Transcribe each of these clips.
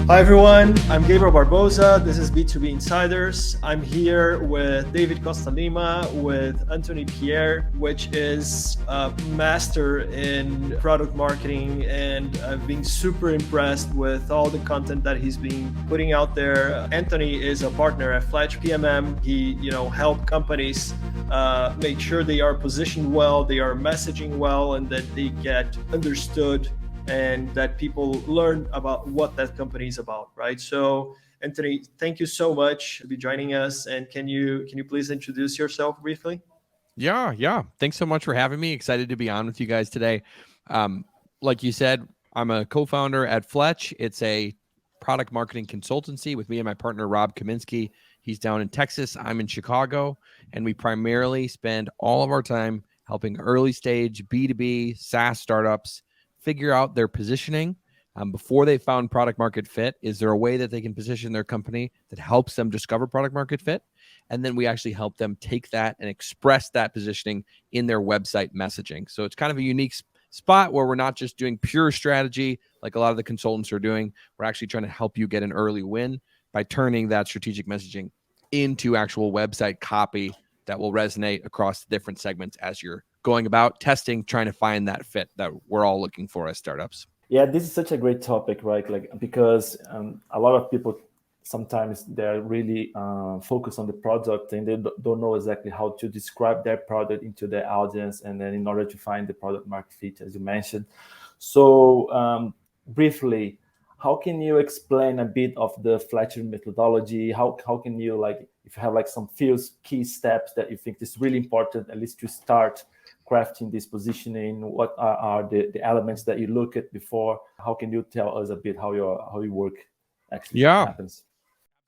Hi everyone, I'm Gabriel Barboza. This is B2B Insiders. I'm here with David Costa Lima, with Anthony Pierri, which is a master in product marketing, and I've been super impressed with all the content that he's been putting out there. Anthony is a partner at Fletch PMM. He, help companies make sure they are positioned well, they are messaging well, and that they get understood and that people learn about what that company is about, right? So, Anthony, thank you so much for joining us. And can you please introduce yourself briefly? Yeah. Thanks so much for having me. Excited to be on with you guys today. Like you said, I'm a co-founder at Fletch. It's a product marketing consultancy with me and my partner, Rob Kaminsky. He's down in Texas. I'm in Chicago. And we primarily spend all of our time helping early stage B2B SaaS startups figure out their positioning before they found product market fit. Is there a way that they can position their company that helps them discover product market fit? And then we actually help them take that and express that positioning in their website messaging. So it's kind of a unique spot where we're not just doing pure strategy like a lot of the consultants are doing. We're actually trying to help you get an early win by turning that strategic messaging into actual website copy that will resonate across different segments as you're going about testing, trying to find that fit that we're all looking for as startups. Yeah, this is such a great topic, right? Because a lot of people sometimes they're really focused on the product and they don't know exactly how to describe their product into their audience, and then in order to find the product market fit, as you mentioned. So briefly, how can you explain a bit of the Fletcher methodology? How can you, if you have some few key steps that you think is really important, at least to start crafting this positioning? What are the elements that you look at before? How can you tell us a bit how your work actually happens?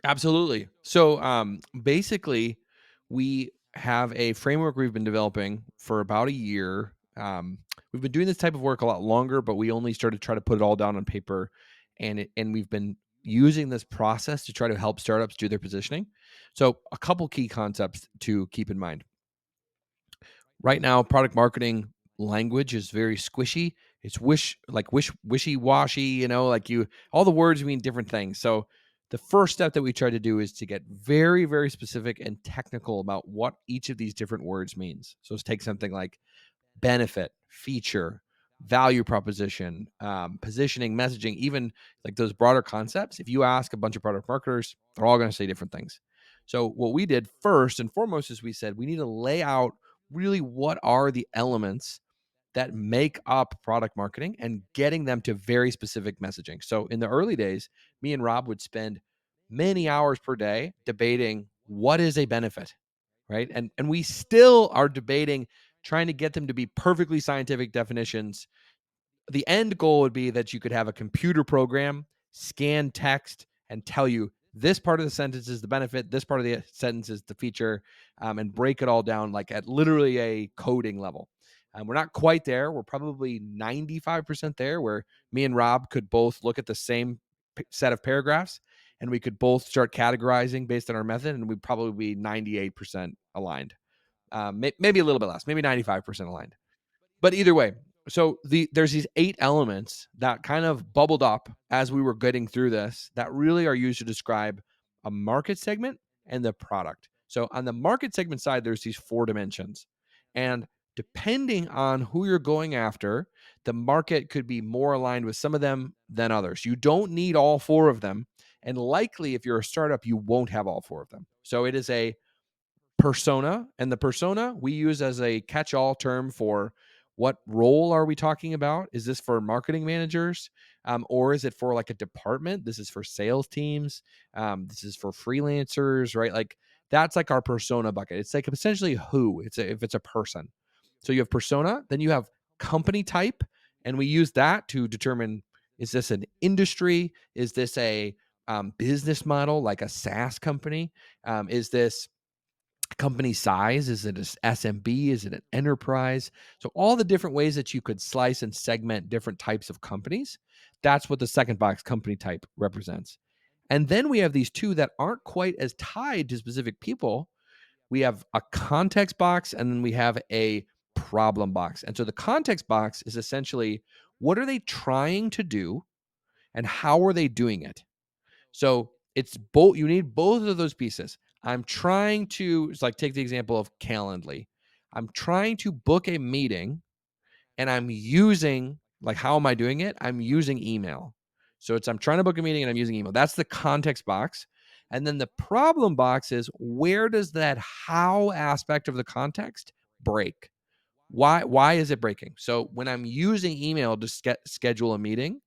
Absolutely. So basically, we have a framework we've been developing for about a year. We've been doing this type of work a lot longer, but we only started to try to put it all down on paper, and we've been using this process to try to help startups do their positioning. So a couple key concepts to keep in mind. Right now, product marketing language is very squishy. It's wishy-washy, all the words mean different things. So the first step that we try to do is to get very, very specific and technical about what each of these different words means. So let's take something like benefit, feature, value proposition, positioning, messaging, even like those broader concepts. If you ask a bunch of product marketers, they're all going to say different things. So what we did first and foremost is we said we need to lay out really what are the elements that make up product marketing and getting them to very specific messaging. So in the early days, me and Rob would spend many hours per day debating what is a benefit, right? And we still are debating, trying to get them to be perfectly scientific definitions. The end goal would be that you could have a computer program scan text and tell you this part of the sentence is the benefit, this part of the sentence is the feature, and break it all down like at literally a coding level. We're not quite there. We're probably 95% there, where me and Rob could both look at the same set of paragraphs and we could both start categorizing based on our method, and we'd probably be 98% aligned. Maybe a little bit less, maybe 95% aligned. But either way, so there's these 8 elements that kind of bubbled up as we were getting through this that really are used to describe a market segment and the product. So on the market segment side, there's these 4 dimensions. And depending on who you're going after, the market could be more aligned with some of them than others. You don't need all 4 of them. And likely, if you're a startup, you won't have all 4 of them. So it is a persona, and the persona we use as a catch-all term for what role are we talking about? Is this for marketing managers, or is it for like a department? This is for sales teams. This is for freelancers, right? Like that's like our persona bucket. It's like essentially who. If it's a person. So you have persona, then you have company type, and we use that to determine, is this an industry? Is this a business model like a SaaS company? Is this company size? Is it an SMB? Is it an enterprise? So all the different ways that you could slice and segment different types of companies, that's what the second box, company type, represents. And then we have these 2 that aren't quite as tied to specific people. We have a context box, and then we have a problem box. And so the context box is essentially, what are they trying to do and how are they doing it? So it's both, you need both of those pieces. I'm trying to, it's like, take the example of Calendly. I'm trying to book a meeting and I'm using, like, how am I doing it? I'm using email. So I'm trying to book a meeting and I'm using email. That's the context box. And then the problem box is, where does that how aspect of the context break? Why is it breaking? So when I'm using email to schedule a meeting,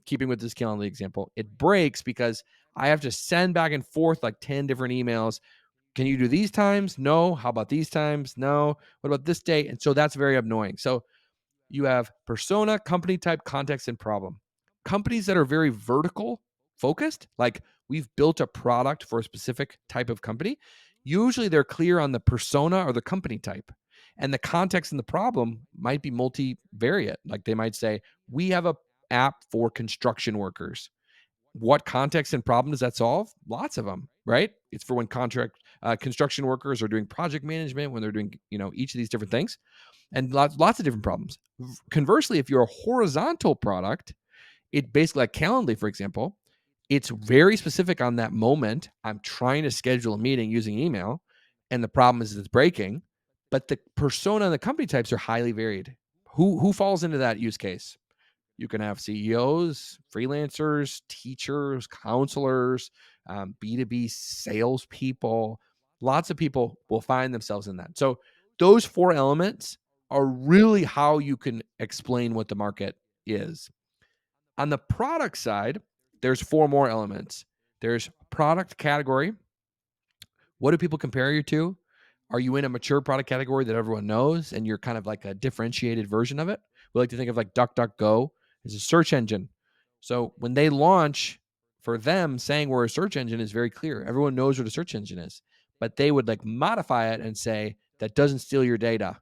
keeping with this Calendly example, it breaks because I have to send back and forth like 10 different emails. Can you do these times? No. How about these times? No. What about this date? And so that's very annoying. So you have persona, company type, context, and problem. Companies that are very vertical focused, like we've built a product for a specific type of company, usually they're clear on the persona or the company type. And the context and the problem might be multivariate. Like they might say, we have a app for construction workers. What context and problem does that solve? Lots of them, right? It's for when construction workers are doing project management, when they're doing, each of these different things, and lots of different problems. Conversely, if you're a horizontal product, it basically, like Calendly, for example, it's very specific on that moment. I'm trying to schedule a meeting using email, and the problem is it's breaking. But the persona and the company types are highly varied. Who falls into that use case? You can have CEOs, freelancers, teachers, counselors, B2B salespeople. Lots of people will find themselves in that. So those 4 elements are really how you can explain what the market is. On the product side, there's 4 more elements. There's product category. What do people compare you to? Are you in a mature product category that everyone knows and you're kind of like a differentiated version of it? We like to think of like DuckDuckGo as a search engine. So when they launch, for them, saying we're a search engine is very clear. Everyone knows what a search engine is, but they would like modify it and say that doesn't steal your data.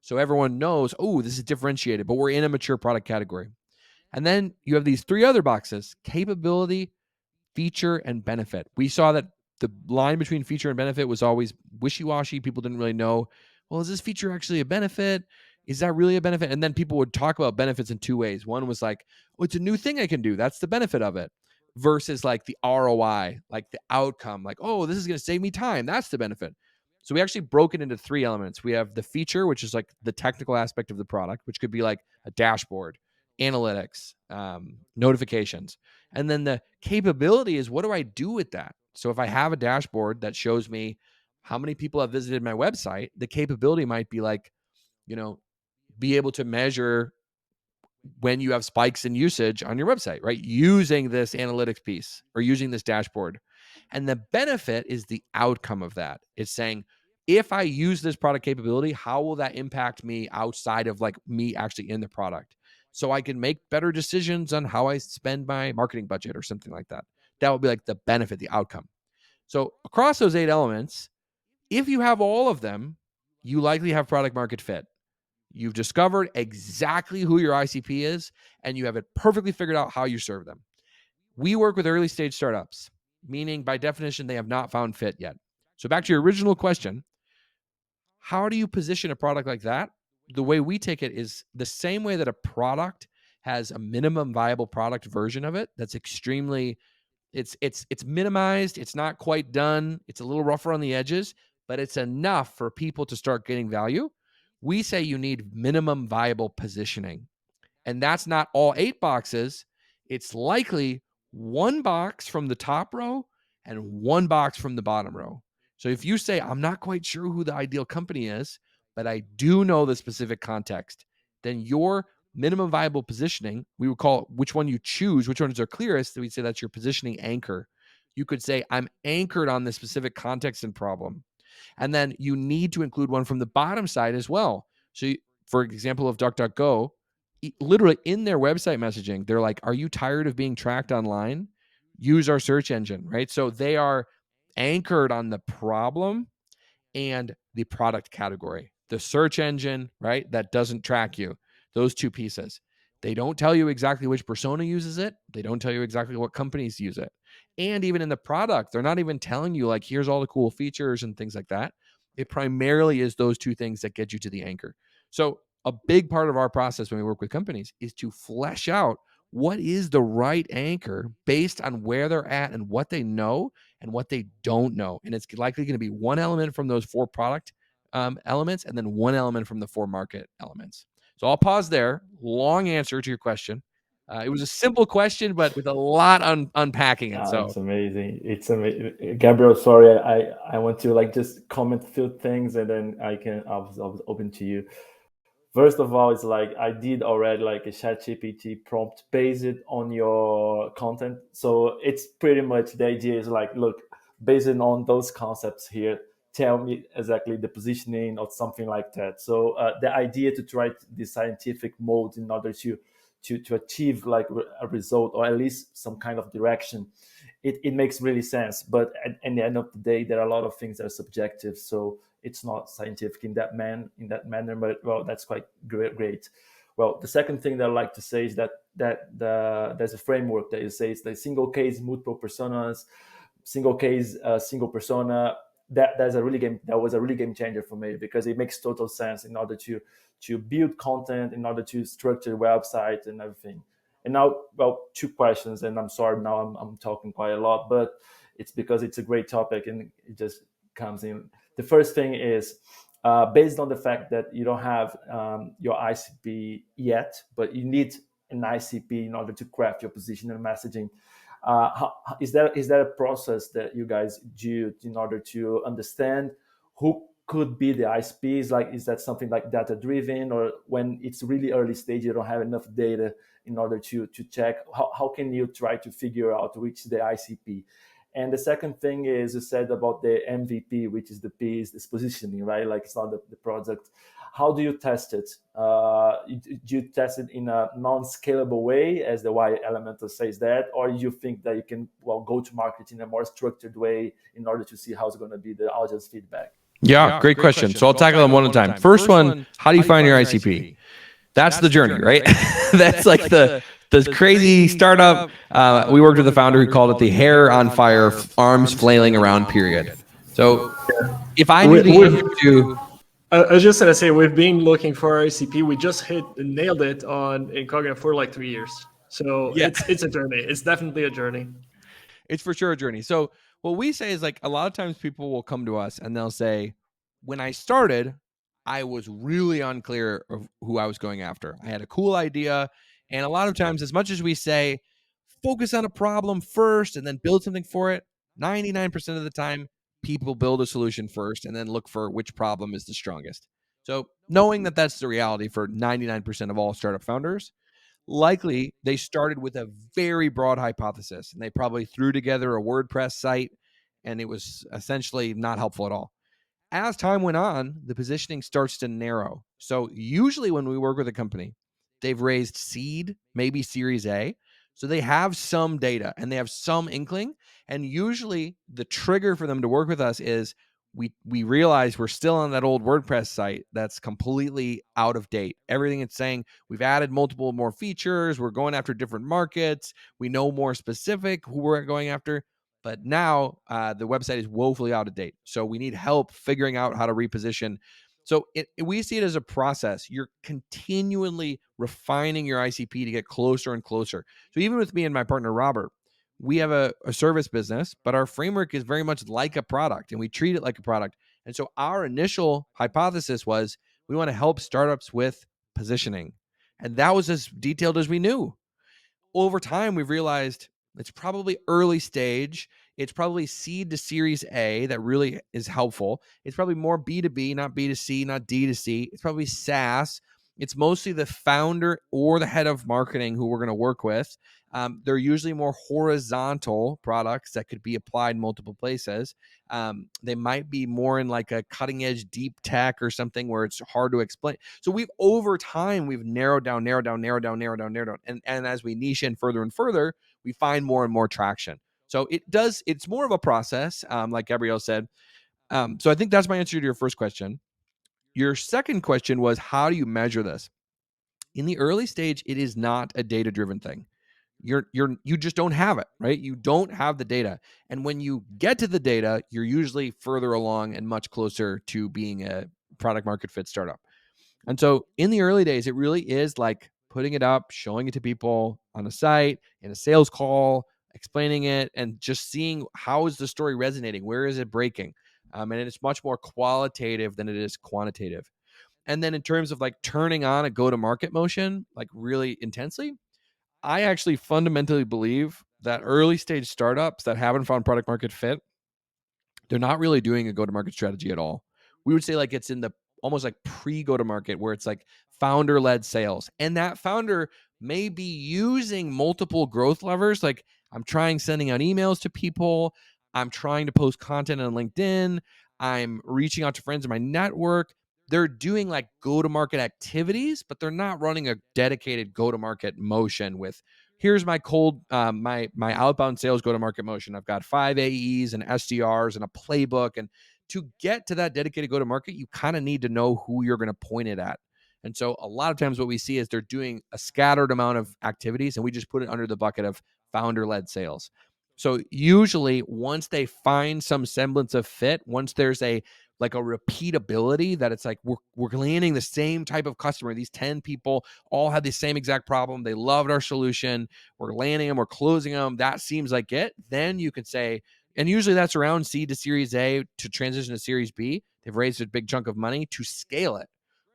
So everyone knows, oh, this is differentiated, but we're in a mature product category. And then you have these 3 other boxes: capability, feature, and benefit. We saw that the line between feature and benefit was always wishy-washy. People didn't really know, well, is this feature actually a benefit? Is that really a benefit? And then people would talk about benefits in 2 ways. One was like, oh, it's a new thing I can do. That's the benefit of it. Versus like the ROI, like the outcome, like, oh, this is going to save me time. That's the benefit. So we actually broke it into 3 elements. We have the feature, which is like the technical aspect of the product, which could be like a dashboard, analytics, notifications. And then the capability is, what do I do with that? So if I have a dashboard that shows me how many people have visited my website, the capability might be like, be able to measure when you have spikes in usage on your website, right? Using this analytics piece or using this dashboard. And the benefit is the outcome of that. It's saying, if I use this product capability, how will that impact me outside of like me actually in the product? So I can make better decisions on how I spend my marketing budget or something like that. That would be like the benefit, the outcome. So across those 8 elements, if you have all of them, you likely have product market fit. You've discovered exactly who your ICP is, and you have it perfectly figured out how you serve them. We work with early stage startups, meaning by definition, they have not found fit yet. So back to your original question, how do you position a product like that? The way we take it is the same way that a product has a minimum viable product version of it that's extremely, it's minimized, it's not quite done, it's a little rougher on the edges, but it's enough for people to start getting value. We say you need minimum viable positioning. And that's not all 8 boxes. It's likely 1 box from the top row and 1 box from the bottom row. So if you say, I'm not quite sure who the ideal company is, but I do know the specific context, then your minimum viable positioning, we would call it which one you choose, which ones are clearest. We'd say that's your positioning anchor. You could say, I'm anchored on the specific context and problem. And then you need to include one from the bottom side as well. So for example of DuckDuckGo, literally in their website messaging, they're like, are you tired of being tracked online? Use our search engine, right? So they are anchored on the problem and the product category. The search engine, right, that doesn't track you. Those 2 pieces. They don't tell you exactly which persona uses it. They don't tell you exactly what companies use it. And even in the product, they're not even telling you like, here's all the cool features and things like that. It primarily is those 2 things that get you to the anchor. So a big part of our process when we work with companies is to flesh out what is the right anchor based on where they're at and what they know and what they don't know. And it's likely going to be one element from those 4 product elements and then one element from the 4 market elements. So I'll pause there. Long answer to your question. It was a simple question, but with a lot unpacking it. So it's amazing. It's amazing. Gabriel, sorry, I want to like just comment a few things and then I was open to you. First of all, it's like I did already like a ChatGPT prompt based on your content. So it's pretty much the idea is like, look, based on those concepts here, tell me exactly the positioning or something like that. So the idea to try the scientific mode in order to achieve like a result or at least some kind of direction, it makes really sense. But at the end of the day, there are a lot of things that are subjective. So it's not scientific in that manner, but well, that's quite great. Well, the second thing that I like to say is that there's a framework that says the single case, multiple personas, single case, single persona. That was a really game changer for me because it makes total sense in order to build content, in order to structure the website and everything. And now, well, 2 questions, and I'm sorry now I'm talking quite a lot, but it's because it's a great topic and it just comes in. The first thing is based on the fact that you don't have your ICP yet, but you need an ICP in order to craft your position and messaging. Is there a process that you guys do in order to understand who could be the ICPs? Like, is that something like data driven, or when it's really early stage, you don't have enough data in order to check? How can you try to figure out which the ICP? And the second thing is you said about the MVP, which is the P is this positioning, right? Like it's not the product. How do you test it? Do you test it in a non-scalable way, as the Y Elemental says that, or you think that you can go to market in a more structured way in order to see how it's going to be the audience feedback? Yeah, great question. So I'll tackle them one at a time. First one, how do you find your ICP? That's the journey, right? That's like the crazy startup. We worked with a founder who called it the hair on fire, arms flailing around period. So if I knew the answer to... I was just going to say, we've been looking for ICP. We just nailed it on Incognito for like 3 years. So yeah. It's a journey. It's definitely a journey. It's for sure a journey. So what we say is like a lot of times people will come to us and they'll say, when I started, I was really unclear of who I was going after. I had a cool idea. And a lot of times, as much as we say, focus on a problem first and then build something for it, 99% of the time, people build a solution first and then look for which problem is the strongest. So knowing that that's the reality for 99% of all startup founders, likely they started with a very broad hypothesis and they probably threw together a WordPress site and it was essentially not helpful at all. As time went on, the positioning starts to narrow. So usually when we work with a company, they've raised seed, maybe Series A. So they have some data and they have some inkling. And usually the trigger for them to work with us is we realize we're still on that old WordPress site that's completely out of date. Everything it's saying, we've added multiple more features. We're going after different markets. We know more specific who we're going after. But now the website is woefully out of date. So we need help figuring out how to reposition. So we see it as a process. You're continually refining your ICP to get closer and closer. So even with me and my partner, Robert, we have a service business, but our framework is very much like a product and we treat it like a product. And so our initial hypothesis was we want to help startups with positioning. And that was as detailed as we knew. Over time, we've realized it's probably early stage. It's probably seed to Series A that really is helpful. It's probably more B2B, not B2C, not D2C. It's probably SaaS. It's mostly the founder or the head of marketing who we're going to work with. They're usually more horizontal products that could be applied multiple places. They might be more in like a cutting edge deep tech or something where it's hard to explain. So over time, we've narrowed down. And as we niche in further and further, we find more and more traction. So it's more of a process, like Gabriel said. So I think that's my answer to your first question. Your second question was, how do you measure this? In the early stage, it is not a data-driven thing. You just don't have it, right? You don't have the data. And when you get to the data, you're usually further along and much closer to being a product market fit startup. And so in the early days, it really is like putting it up, showing it to people on a site, in a sales call, explaining it, and just seeing how is the story resonating, where is it breaking. And it's much more qualitative than it is quantitative. And then in terms of like turning on a go-to-market motion, like really intensely, I actually fundamentally believe that early stage startups that haven't found product market fit, they're not really doing a go-to-market strategy at all. We would say like it's in the almost like pre-go-to-market where it's like founder-led sales. And that founder may be using multiple growth levers. Like I'm trying sending out emails to people. I'm trying to post content on LinkedIn. I'm reaching out to friends in my network. They're doing like go-to-market activities, but they're not running a dedicated go-to-market motion with here's my cold my outbound sales go-to-market motion. I've got 5 AEs and SDRs and a playbook. And to get to that dedicated go-to-market, you kind of need to know who you're going to point it at. And so a lot of times what we see is they're doing a scattered amount of activities, and we just put it under the bucket of founder-led sales. So usually once they find some semblance of fit, once there's a repeatability that it's like we're landing the same type of customer. These 10 people all had the same exact problem. They loved our solution. We're landing them, we're closing them. That seems like it. Then you could say, and usually that's around seed to Series A to transition to Series B. They've raised a big chunk of money to scale it.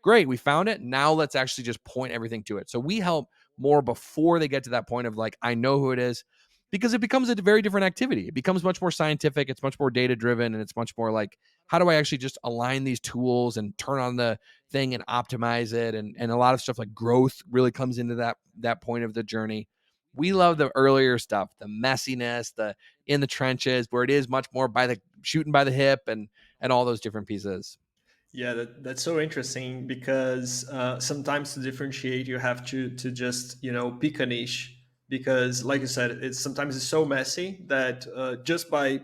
Great, we found it. Now let's actually just point everything to it. So we help more before they get to that point of like, I know who it is, because it becomes a very different activity. It becomes much more scientific. It's much more data driven. And it's much more like, how do I actually just align these tools and turn on the thing and optimize it? And a lot of stuff like growth really comes into that point of the journey. We love the earlier stuff, the messiness, the in the trenches, where it is much more by the shooting by the hip and all those different pieces. Yeah, that's so interesting because sometimes to differentiate, you have to just pick a niche because, like you said, it's so messy that just by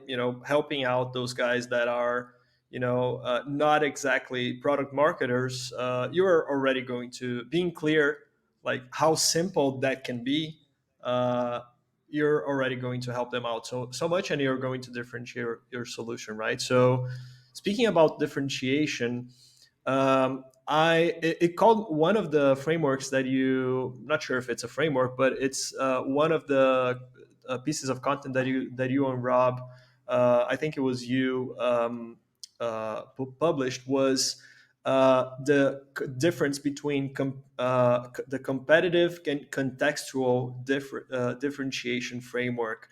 helping out those guys that are not exactly product marketers, you are already going to being clear like how simple that can be. Uh, you're already going to help them out so much, and you're going to differentiate your solution, right? So speaking about differentiation, it called one of the frameworks that I'm not sure if it's a framework, but it's one of the pieces of content that you and Rob, I think it was you, published was difference between the competitive and contextual differentiation framework.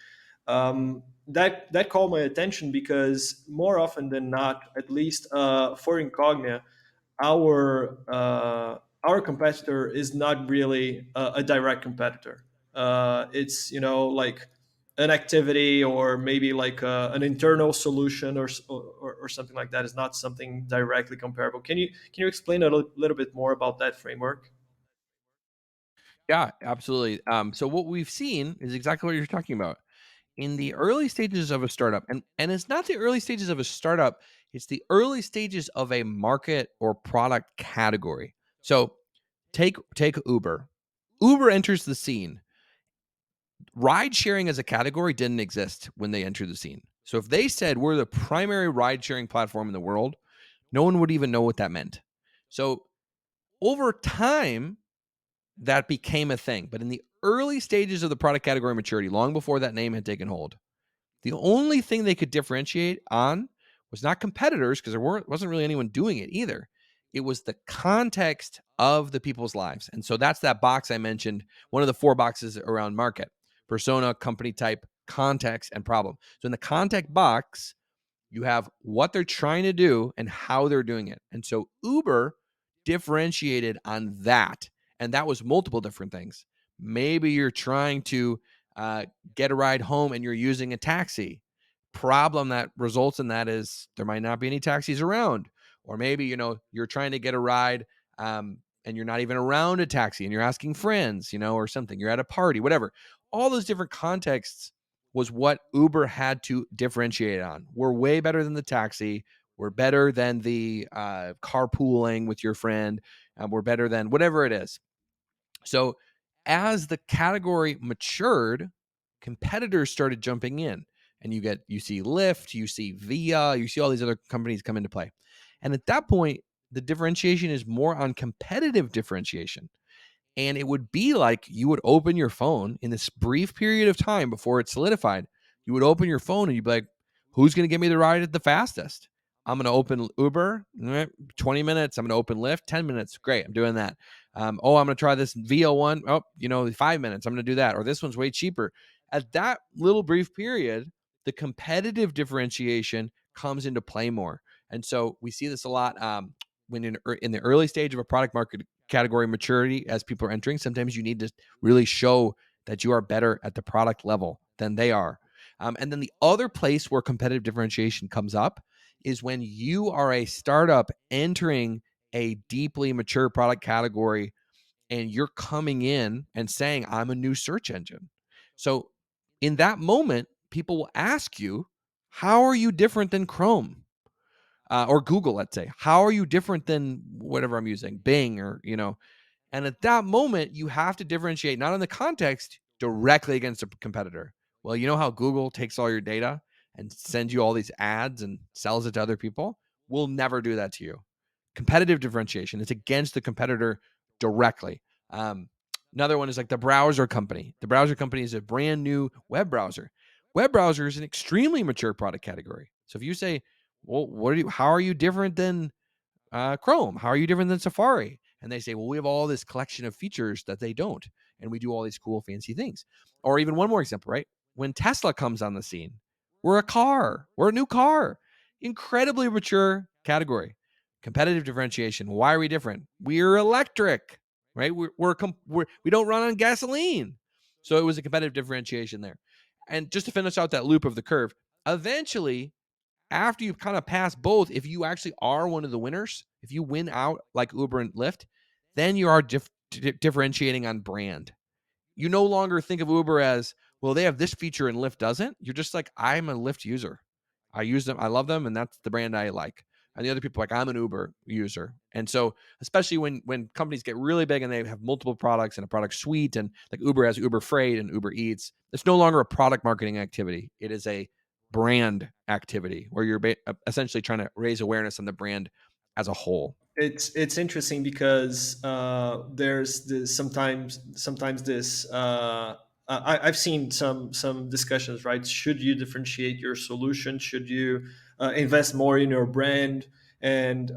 That called my attention because more often than not, at least for Incognia, our competitor is not really a direct competitor. It's like an activity or maybe like an internal solution or something like that is not something directly comparable. Can you explain a little bit more about that framework? Yeah, absolutely. So what we've seen is exactly what you're talking about. In the early stages of a startup, and it's not the early stages of a startup, it's the early stages of a market or product category. So take Uber. Uber enters the scene. Ride sharing as a category didn't exist when they entered the scene. So if they said we're the primary ride sharing platform in the world, no one would even know what that meant. So over time, that became a thing. But in the early stages of the product category maturity, long before that name had taken hold, the only thing they could differentiate on was not competitors, because wasn't really anyone doing it either. It was the context of the people's lives. And so that's that box I mentioned, one of the 4 boxes around market: persona, company type, context, and problem. So in the context box, you have what they're trying to do and how they're doing it. And so Uber differentiated on that. And that was multiple different things. Maybe you're trying to get a ride home and you're using a taxi. Problem that results in that is there might not be any taxis around. Or maybe, you're trying to get a ride and you're not even around a taxi and you're asking friends, or something. You're at a party, whatever. All those different contexts was what Uber had to differentiate on. We're way better than the taxi. We're better than the carpooling with your friend. We're better than whatever it is. So as the category matured, competitors started jumping in, and you see Lyft, you see Via, you see all these other companies come into play. And at that point, the differentiation is more on competitive differentiation. And it would be like you would open your phone in this brief period of time before it's solidified. You would open your phone and you'd be like, who's going to get me the ride at the fastest? I'm going to open Uber, 20 minutes. I'm going to open Lyft, 10 minutes. Great. I'm doing that. I'm going to try this VO1. 5 minutes. I'm going to do that. Or this one's way cheaper. At that little brief period, the competitive differentiation comes into play more. And so we see this a lot when in the early stage of a product market category maturity, as people are entering, sometimes you need to really show that you are better at the product level than they are. And then the other place where competitive differentiation comes up is when you are a startup entering a deeply mature product category and you're coming in and saying, I'm a new search engine. So in that moment, people will ask you, how are you different than Chrome? Or Google, let's say. How are you different than whatever I'm using, Bing, or, and at that moment, you have to differentiate, not in the context, directly against a competitor. Well, you know how Google takes all your data and sends you all these ads and sells it to other people? We'll never do that to you. Competitive differentiation, it's against the competitor directly. Another one is like the browser company. The browser company is a brand new web browser. Web browser is an extremely mature product category. So if you say, well, how are you different than Chrome? How are you different than Safari? And they say, well, we have all this collection of features that they don't. And we do all these cool, fancy things. Or even one more example, right? When Tesla comes on the scene, we're a new car. Incredibly mature category. Competitive differentiation. Why are we different? We're electric, right? We don't run on gasoline. So it was a competitive differentiation there. And just to finish out that loop of the curve, eventually, after you've kind of passed both, if you actually are one of the winners, if you win out like Uber and Lyft, then you are differentiating on brand. You no longer think of Uber as, well, they have this feature and Lyft doesn't. You're just like, I'm a Lyft user. I use them. I love them. And that's the brand I like. And the other people are like, I'm an Uber user. And so especially when companies get really big and they have multiple products and a product suite, and like Uber has Uber Freight and Uber Eats, it's no longer a product marketing activity. It is a brand activity where you're essentially trying to raise awareness on the brand as a whole. It's interesting because there's this sometimes this I've seen some discussions, right? Should you differentiate your solution? Should you invest more in your brand? And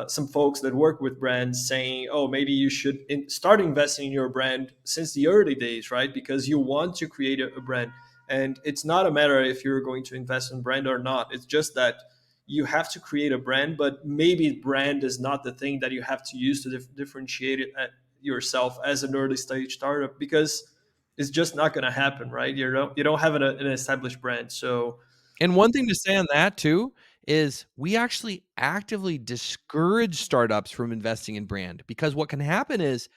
some folks that work with brands saying, oh, maybe you should start investing in your brand since the early days, right? Because you want to create a brand. And it's not a matter if you're going to invest in brand or not. It's just that you have to create a brand, but maybe brand is not the thing that you have to use to differentiate it yourself as an early stage startup, because it's just not going to happen, right? You don't have an established brand. So, and one thing to say on that too is we actually actively discourage startups from investing in brand, because what can happen is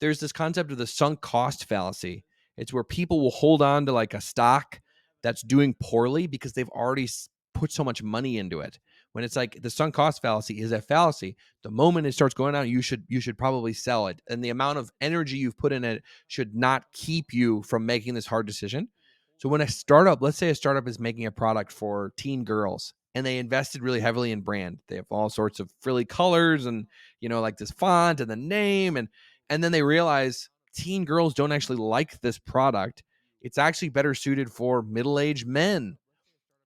there's this concept of the sunk cost fallacy. It's where people will hold on to like a stock that's doing poorly because they've already put so much money into it. When it's like the sunk cost fallacy is a fallacy. The moment it starts going down, you should probably sell it. And the amount of energy you've put in it should not keep you from making this hard decision. So when let's say a startup is making a product for teen girls and they invested really heavily in brand. They have all sorts of frilly colors and, like this font and the name. And then they realize teen girls don't actually like this product. It's actually better suited for middle-aged men.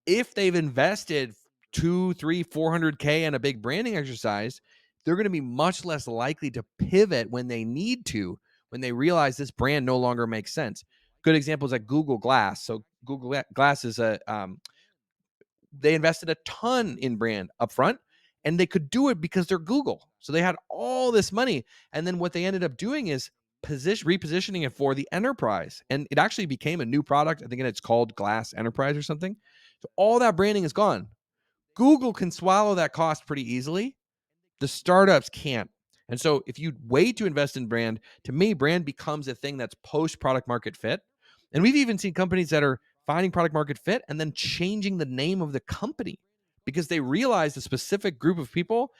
If they've invested 200, 300, 400K in a big branding exercise, they're going to be much less likely to pivot when they need to, when they realize this brand no longer makes sense. Good examples like Google Glass. So Google Glass is they invested a ton in brand upfront, and they could do it because they're Google. So they had all this money. And then what they ended up doing is repositioning it for the enterprise. And it actually became a new product. I think it's called Glass Enterprise or something. So all that branding is gone. Google can swallow that cost pretty easily. The startups can't. And so if you wait to invest in brand, to me, brand becomes a thing that's post product market fit. And we've even seen companies that are finding product market fit and then changing the name of the company because they realize a specific group of people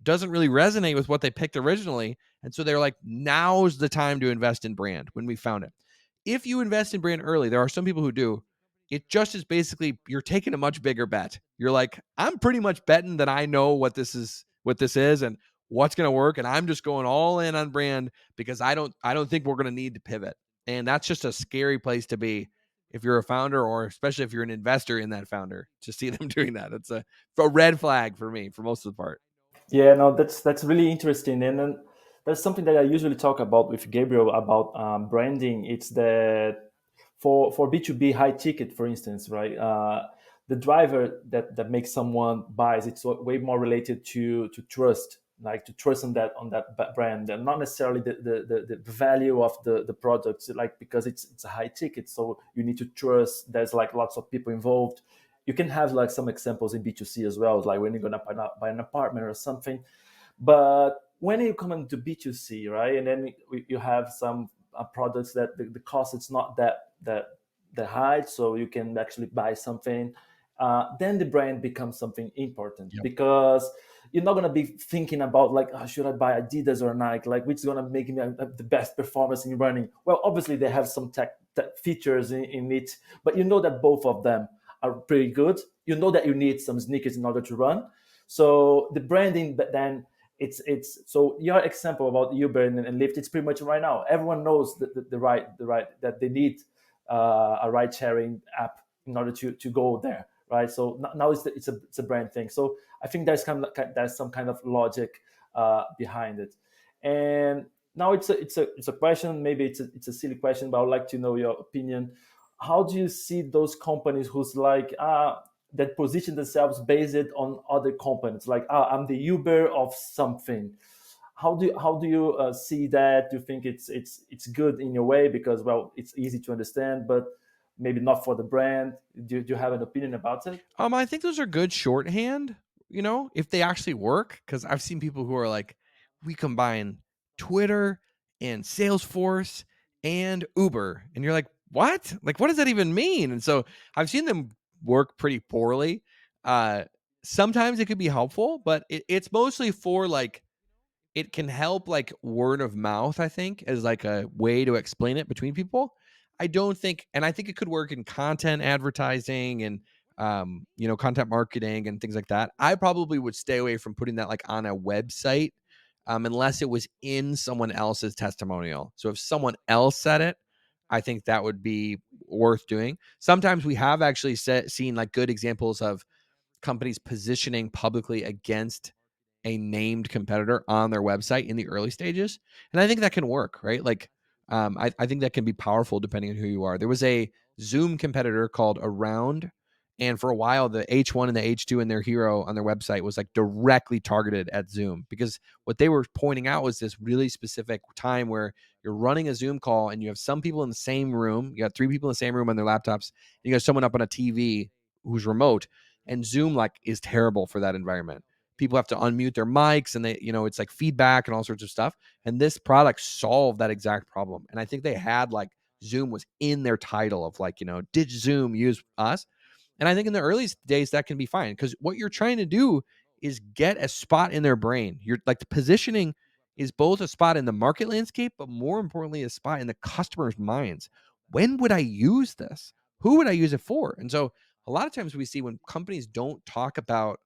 doesn't really resonate with what they picked originally. And so they're like, now's the time to invest in brand when we found it. If you invest in brand early, there are some people who do. It just is basically you're taking a much bigger bet. You're like, I'm pretty much betting that I know what this is, and what's going to work, and I'm just going all in on brand because I don't think we're going to need to pivot. And that's just a scary place to be if you're a founder, or especially if you're an investor in that founder, to see them doing that. It's a red flag for me for most of the part. Yeah, no, that's really interesting, and then that's something that I usually talk about with Gabriel about branding. It's that for B2B high ticket, for instance, right? The driver that makes someone buys, it's way more related to trust, like to trust on that brand, and not necessarily the value of the products, like because it's a high ticket, so you need to trust. There's like lots of people involved. You can have like some examples in B2C as well, like when you're gonna buy an apartment or something. But when you come into B2C, right, and then you have some products that the cost is not that high, so you can actually buy something. Then the brand becomes something important. Yep. Because you're not gonna be thinking about like, oh, should I buy Adidas or Nike? Like, which is gonna make me the best performance in running? Well, obviously they have some tech features in it, but you know that both of them are pretty good. You know that you need some sneakers in order to run. So the branding, but then it's so your example about Uber and Lyft, it's pretty much right now. Everyone knows the right that they need a ride sharing app in order to go there, right? So now it's a brand thing. So I think there's some kind of logic behind it. And now it's a question. Maybe it's a silly question, but I'd like to know your opinion. How do you see those companies who's like that position themselves based on other companies, like I'm the Uber of something? How do you see that? Do you think it's good in your way because, well, it's easy to understand, but maybe not for the brand? Do you have an opinion about it? I think those are good shorthand, if they actually work, because I've seen people who are like, we combine Twitter and Salesforce and Uber, and you're like, what? Like, what does that even mean? And so I've seen them work pretty poorly. Sometimes it could be helpful, but it's mostly for like, it can help like word of mouth, I think, as like a way to explain it between people. I don't think, and I think it could work in content advertising and content marketing and things like that. I probably would stay away from putting that like on a website unless it was in someone else's testimonial. So if someone else said it, I think that would be worth doing. Sometimes we have actually seen like good examples of companies positioning publicly against a named competitor on their website in the early stages. And I think that can work, right? Like, I think that can be powerful depending on who you are. There was a Zoom competitor called Around. And for a while, the H1 and the H2 and their hero on their website was like directly targeted at Zoom, because what they were pointing out was this really specific time where you're running a Zoom call and you have some people in the same room. You got 3 people in the same room on their laptops. And you got someone up on a TV who's remote, and Zoom like is terrible for that environment. People have to unmute their mics, and it's like feedback and all sorts of stuff. And this product solved that exact problem. And I think they had like Zoom was in their title of like, did Zoom use us? And I think in the early days that can be fine, because what you're trying to do is get a spot in their brain. You're like, the positioning is both a spot in the market landscape, but more importantly, a spot in the customer's minds. When would I use this? Who would I use it for? And so a lot of times we see when companies don't talk about,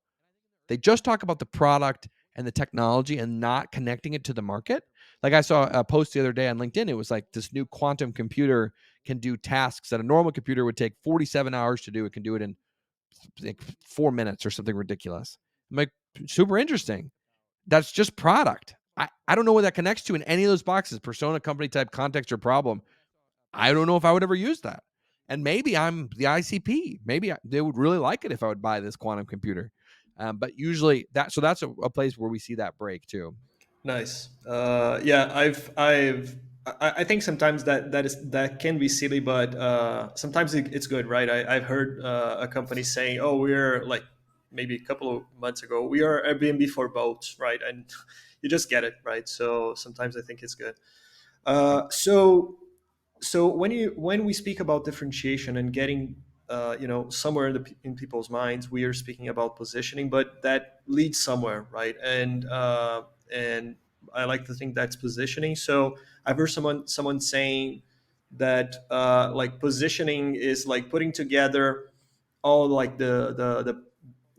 they just talk about the product and the technology and not connecting it to the market. Like I saw a post the other day on LinkedIn. It was like this new quantum computer can do tasks that a normal computer would take 47 hours to do. It can do it in like 4 minutes or something ridiculous. I'm like, super interesting. That's just product. I don't know what that connects to in any of those boxes: persona, company type, context, or problem. I don't know if I would ever use that. And maybe I'm the ICP. Maybe they would really like it if I would buy this quantum computer. But usually that's a place where we see that break too. Nice. Yeah, I think sometimes that can be silly, but sometimes it's good, right? I've heard a company saying, "Oh, we're like maybe a couple of months ago, we are Airbnb for boats," right? And you just get it, right? So sometimes I think it's good. So when we speak about differentiation and getting somewhere in people's minds, we are speaking about positioning, but that leads somewhere, right? And I like to think that's positioning. So I've heard someone saying that like positioning is like putting together all like the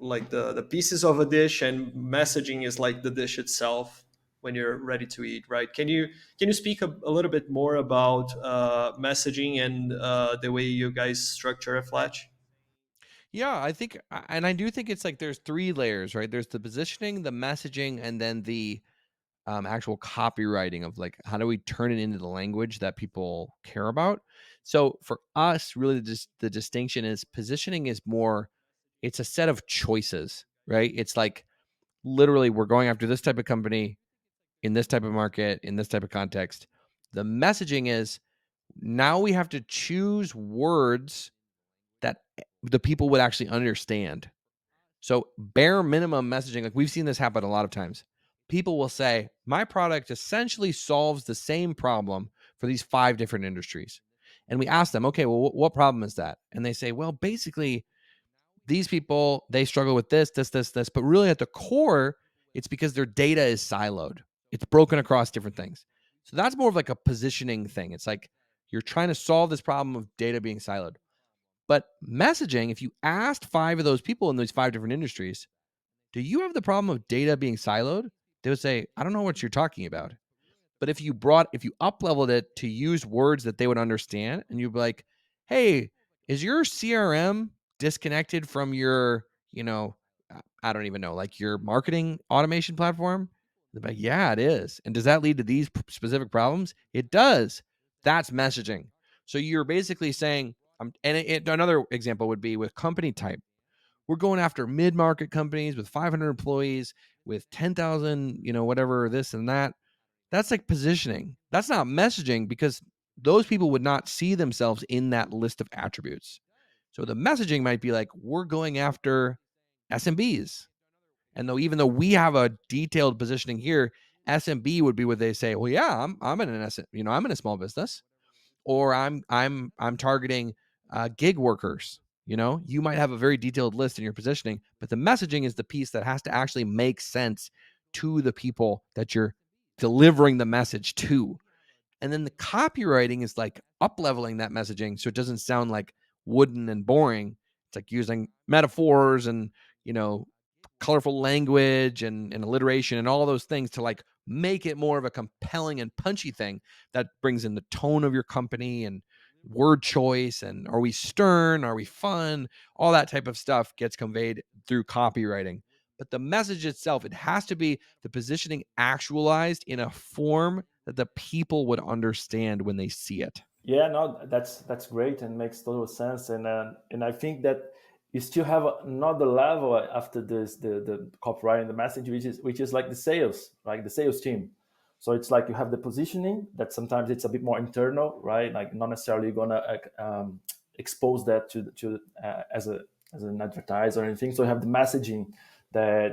like the pieces of a dish, and messaging is like the dish itself when you're ready to eat, right? Can you speak a little bit more about messaging and the way you guys structure a Fletch? Yeah, I think, and I do think it's like there's 3 layers, right? There's the positioning, the messaging, and then the actual copywriting of like how do we turn it into the language that people care about. So for us, really, just the distinction is positioning is more, it's a set of choices, right? It's like literally we're going after this type of company in this type of market, in this type of context. The messaging is now we have to choose words that the people would actually understand. So bare minimum messaging, like we've seen this happen a lot of times. People will say, my product essentially solves the same problem for these 5 different industries. And we ask them, okay, well, what problem is that? And they say, well, basically, these people, they struggle with this. But really at the core, it's because their data is siloed. It's broken across different things. So that's more of like a positioning thing. It's like you're trying to solve this problem of data being siloed. But messaging, if you asked 5 of those people in those 5 different industries, do you have the problem of data being siloed? They would say, I don't know what you're talking about. But if you up leveled it to use words that they would understand, and you'd be like, hey, is your CRM disconnected from your, I don't even know, like your marketing automation platform? They're like, yeah, it is. And does that lead to these specific problems? It does. That's messaging. So you're basically saying, another example would be with company type. We're going after mid-market companies with 500 employees, with 10,000, whatever, this and that. That's like positioning. That's not messaging because those people would not see themselves in that list of attributes. So the messaging might be like, we're going after SMBs. And even though we have a detailed positioning here, SMB would be where they say, well, yeah, I'm in I'm in a small business, or I'm targeting gig workers. You might have a very detailed list in your positioning, but the messaging is the piece that has to actually make sense to the people that you're delivering the message to. And then the copywriting is like up leveling that messaging so it doesn't sound like wooden and boring. It's like using metaphors and, colorful language and alliteration and all those things to like make it more of a compelling and punchy thing that brings in the tone of your company and word choice. And are we stern? Are we fun? All that type of stuff gets conveyed through copywriting. But the message itself, it has to be the positioning actualized in a form that the people would understand when they see it. Yeah, no, that's great and makes total sense. And I think that you still have another level after this, the copywriting, the message, which is like the sales, like the sales team. So it's like you have the positioning that sometimes it's a bit more internal, right? Like not necessarily gonna expose that to as an advertiser or anything. So you have the messaging that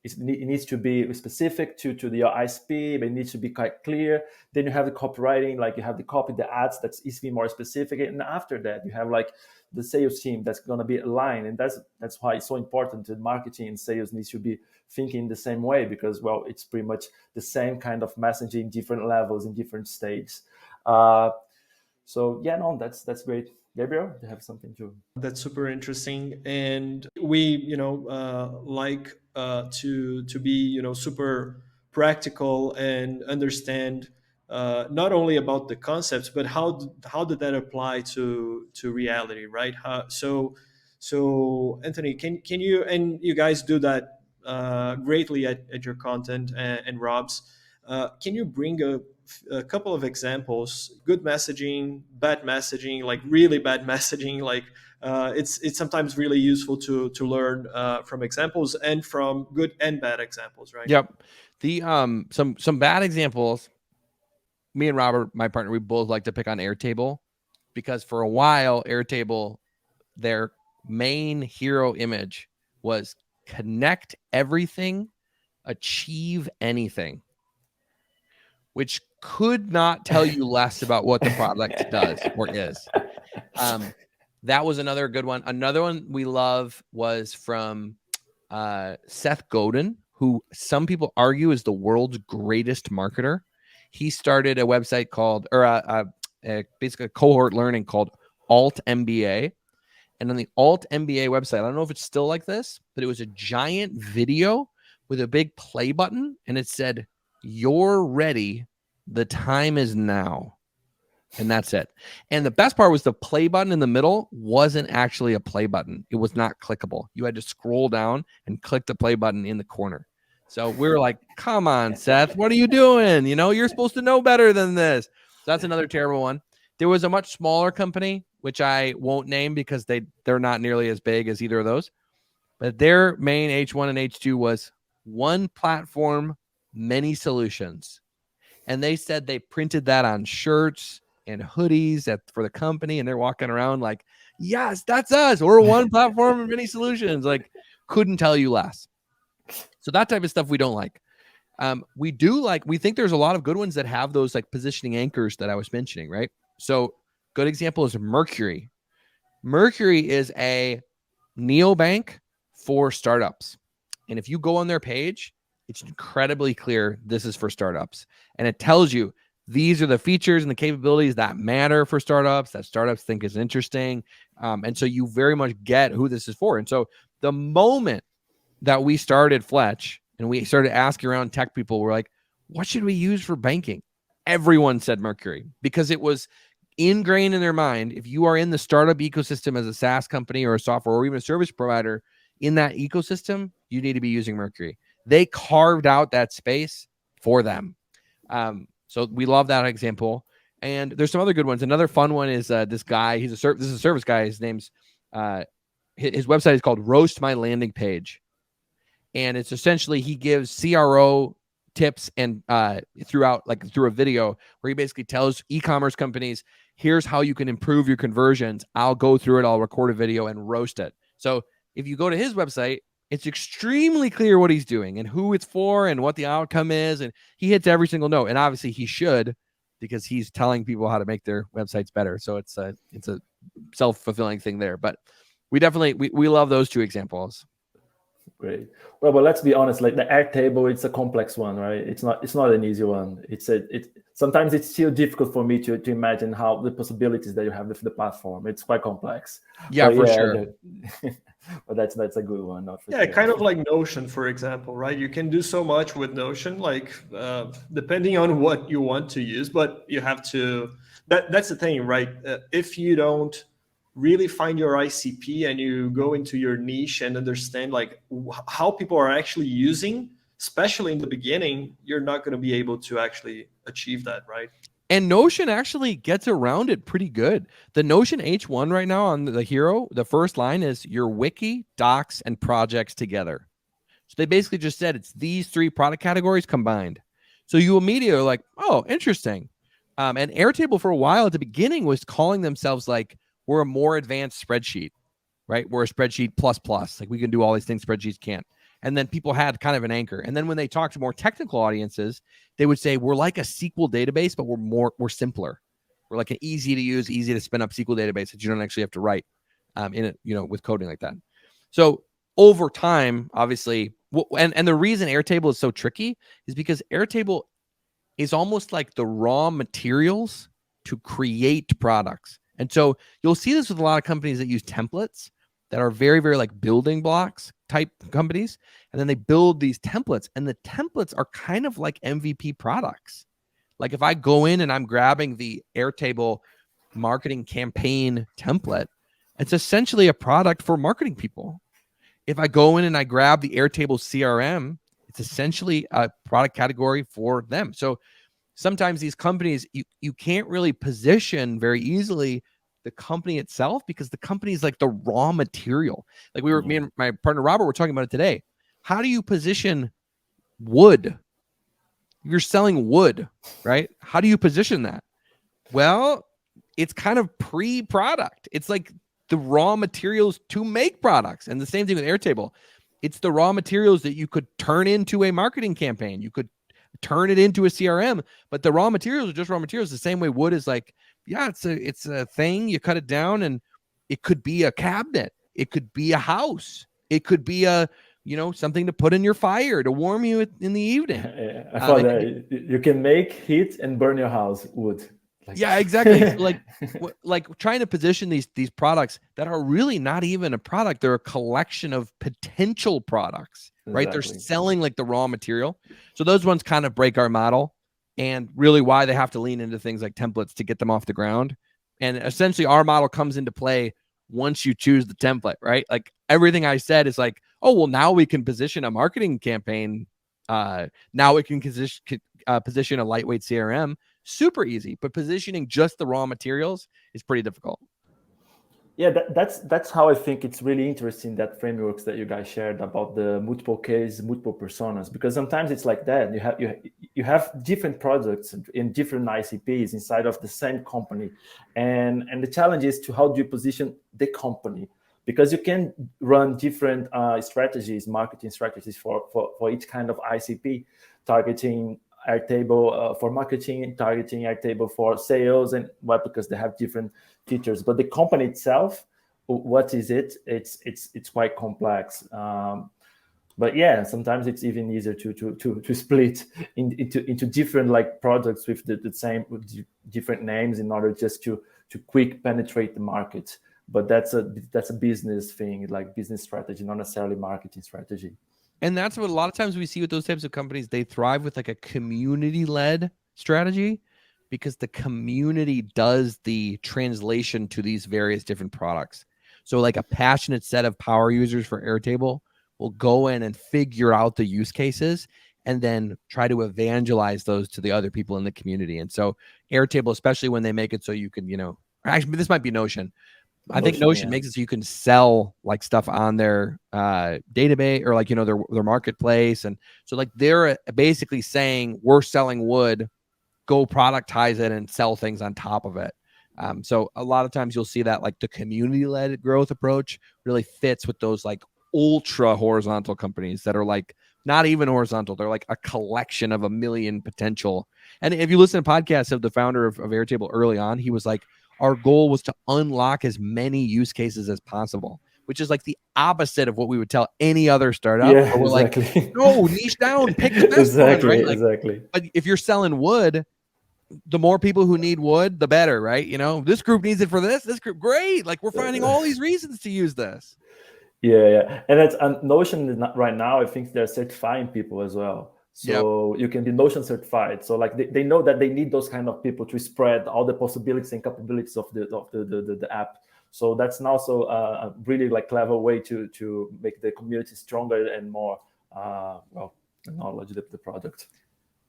it needs to be specific to the ISP, but it needs to be quite clear. Then you have the copywriting, like you have the copy, the ads that's easily more specific. And after that, you have like the sales team that's going to be aligned. And that's why it's so important that marketing and sales needs to be thinking the same way, because, well, it's pretty much the same kind of messaging, different levels in different stages. So yeah, no, that's great. Gabriel, do you have something to? That's super interesting, and we, like to be, super practical and understand not only about the concepts, but how did that apply to reality, right? So Anthony, can you, and you guys do that greatly at your content and Rob's. Can you bring a couple of examples? Good messaging, bad messaging, like really bad messaging. Like it's sometimes really useful to learn from examples and from good and bad examples, right? Yep. The some bad examples. Me and Robert, my partner, we both like to pick on Airtable because for a while, Airtable, their main hero image was connect everything, achieve anything, which could not tell you less about what the product does or is. That was another good one. Another one we love was from Seth Godin, who some people argue is the world's greatest marketer. He started a website called, or basically a cohort learning called Alt MBA. And on the Alt MBA website, I don't know if it's still like this, but it was a giant video with a big play button. And it said, "You're ready. The time is now." And that's it. And the best part was the play button in the middle wasn't actually a play button. It was not clickable. You had to scroll down and click the play button in the corner. So we were like, come on, Seth, what are you doing? You know, you're supposed to know better than this. So that's another terrible one. There was a much smaller company, which I won't name because they're not nearly as big as either of those. But their main H1 and H2 was one platform, many solutions. And they said they printed that on shirts and hoodies for the company, and they're walking around like, yes, that's us. We're one platform and many solutions. Like, couldn't tell you less. So that type of stuff we don't like. We think there's a lot of good ones that have those like positioning anchors that I was mentioning, right? So good example is Mercury. Mercury is a neobank for startups. And if you go on their page, it's incredibly clear this is for startups. And it tells you these are the features and the capabilities that matter for startups, that startups think is interesting. And so you very much get who this is for. And so the moment that we started Fletch and we started asking around tech people, we're like, what should we use for banking? Everyone said Mercury because it was ingrained in their mind. If you are in the startup ecosystem as a SaaS company or a software or even a service provider in that ecosystem, you need to be using Mercury. They carved out that space for them. So we love that example. And there's some other good ones. Another fun one is this guy. This is a service guy. His name's his website is called Roast My Landing Page. And it's essentially he gives CRO tips and through a video where he basically tells e-commerce companies, here's how you can improve your conversions. I'll go through it. I'll record a video and roast it. So if you go to his website, it's extremely clear what he's doing and who it's for and what the outcome is. And he hits every single note. And obviously he should, because he's telling people how to make their websites better. So it's a self-fulfilling thing there. But we love those two examples. Great. Well, but let's be honest, like the Airtable, it's a complex one, right? It's not an easy one. Sometimes it's still difficult for me to imagine how the possibilities that you have with the platform. It's quite complex. Yeah, for sure. But that's a good one. Sure. Kind of like Notion, for example, right? You can do so much with Notion, like depending on what you want to use, but you have to, that's the thing, right? If you don't really find your ICP and you go into your niche and understand like how people are actually using, especially in the beginning, you're not going to be able to actually achieve that, right? And Notion actually gets around it pretty good. The Notion H1 right now on the hero, the first line is your wiki, docs, and projects together. So they basically just said it's these three product categories combined. So you immediately are like, oh, interesting. And Airtable for a while at the beginning was calling themselves like, we're a more advanced spreadsheet, right? We're a spreadsheet plus. Like we can do all these things spreadsheets can't. And then people had kind of an anchor. And then when they talk to more technical audiences, they would say, we're like a SQL database, but we're simpler. We're like an easy to use, easy to spin up SQL database that you don't actually have to write in it, with coding like that. So over time, obviously, and the reason Airtable is so tricky is because Airtable is almost like the raw materials to create products. And so you'll see this with a lot of companies that use templates that are very, very like building blocks type companies. And then they build these templates, and the templates are kind of like MVP products. Like if I go in and I'm grabbing the Airtable marketing campaign template, it's essentially a product for marketing people. If I go in and I grab the Airtable CRM, it's essentially a product category for them. So sometimes these companies, you can't really position very easily the company itself because the company is like the raw material. Like me and my partner Robert were talking about it today. How do you position wood? You're selling wood, right? How do you position that? Well, it's kind of pre-product. It's like the raw materials to make products. And the same thing with Airtable. It's the raw materials that you could turn into a marketing campaign. You could turn it into a CRM, but the raw materials are just raw materials. The same way wood is like, yeah, it's a thing. You cut it down and it could be a cabinet. It could be a house. It could be something to put in your fire to warm you in the evening. I thought that you can make heat and burn your house wood. Yeah, exactly. So like trying to position these products that are really not even a product, they're a collection of potential products, right? They're Exactly. selling like the raw material. So those ones kind of break our model, and really why they have to lean into things like templates to get them off the ground. And essentially our model comes into play once you choose the template, right? Like everything I said is like, oh, well, now we can position a marketing campaign. Now we can position a lightweight CRM. Super easy, but positioning just the raw materials is pretty difficult. Yeah, that's how I think it's really interesting, that frameworks that you guys shared about the multiple case, multiple personas, because sometimes it's like that. You have different products in different ICPs inside of the same company, and the challenge is to how do you position the company, because you can run different strategies, marketing strategies for each kind of ICP, targeting Airtable for marketing, targeting Airtable for sales, and what, because they have different features. But the company itself, what is it? It's quite complex. But yeah, sometimes it's even easier to split into different like products with the same, with different names, in order just to quick penetrate the market. But that's a business thing, like business strategy, not necessarily marketing strategy. And that's what a lot of times we see with those types of companies. They thrive with like a community-led strategy, because the community does the translation to these various different products. So like a passionate set of power users for Airtable will go in and figure out the use cases and then try to evangelize those to the other people in the community. And so Airtable, especially when they make it so you can, actually, this might be Notion. I think Notion makes it so you can sell like stuff on their database, or like, their marketplace. And so like they're basically saying, we're selling wood, go productize it and sell things on top of it. So a lot of times you'll see that like the community-led growth approach really fits with those like ultra horizontal companies that are like not even horizontal. They're like a collection of a million potential. And if you listen to podcasts of the founder of Airtable early on, he was like, our goal was to unlock as many use cases as possible, which is like the opposite of what we would tell any other startup. Yeah, We're exactly. like, no, niche down, pick the best one, right? Like, exactly. but if you're selling wood, the more people who need wood, the better, right? This group needs it for this group, great. Like we're finding all these reasons to use this. Yeah. And that's Notion right now. I think they're certifying people as well. So you can be Notion certified. So like they know that they need those kind of people to spread all the possibilities and capabilities of the app. So that's also a really like clever way to make the community stronger and more acknowledge the product.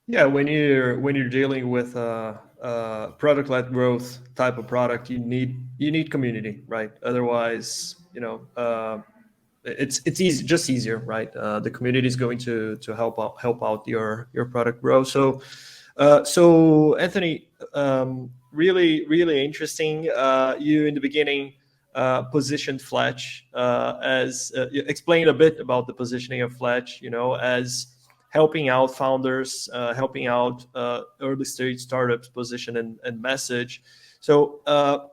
Yeah, when you're dealing with a product-led growth type of product, you need community, right? Otherwise, it's easy, just easier, right? The community is going to help out your product grow. So Anthony, really interesting. You in the beginning positioned Fletch as you explained a bit about the positioning of Fletch, as helping out founders, helping out early stage startups position and message. So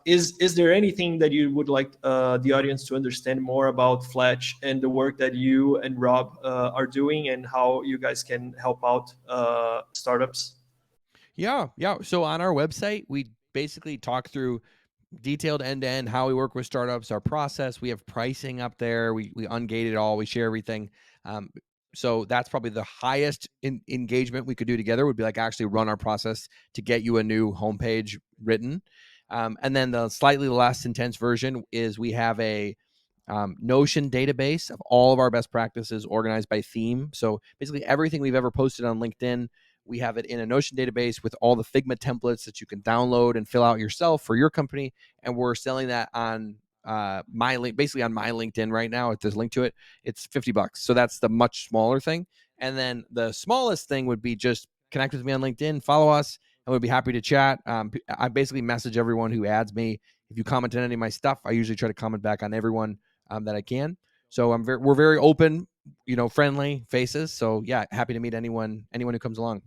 is there anything that you would like the audience to understand more about Fletch and the work that you and Rob are doing, and how you guys can help out startups? Yeah. So on our website, we basically talk through detailed end-to-end how we work with startups, our process. We have pricing up there. We ungate it all. We share everything. So that's probably the highest engagement we could do together, would be like actually run our process to get you a new homepage written. And then the slightly less intense version is we have a Notion database of all of our best practices organized by theme. So basically everything we've ever posted on LinkedIn, we have it in a Notion database with all the Figma templates that you can download and fill out yourself for your company. And we're selling that on my link, basically on my LinkedIn right now. If there's a link to it, it's $50. So that's the much smaller thing. And then the smallest thing would be just connect with me on LinkedIn, follow us, and we'd be happy to chat. I basically message everyone who adds me. If you comment on any of my stuff, I usually try to comment back on everyone that I can. So we're very open, friendly faces. So yeah, happy to meet anyone who comes along.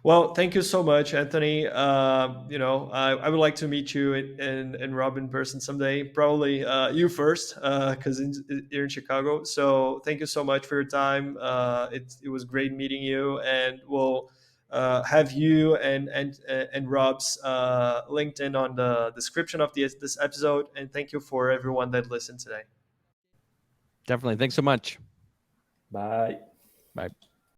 Well, thank you so much, Anthony. I would like to meet you and Rob in person someday. Probably you first, because you're in Chicago. So thank you so much for your time. It was great meeting you, and we'll have you and Rob's LinkedIn on the description of this episode. And thank you for everyone that listened today. Definitely. Thanks so much. Bye. Bye.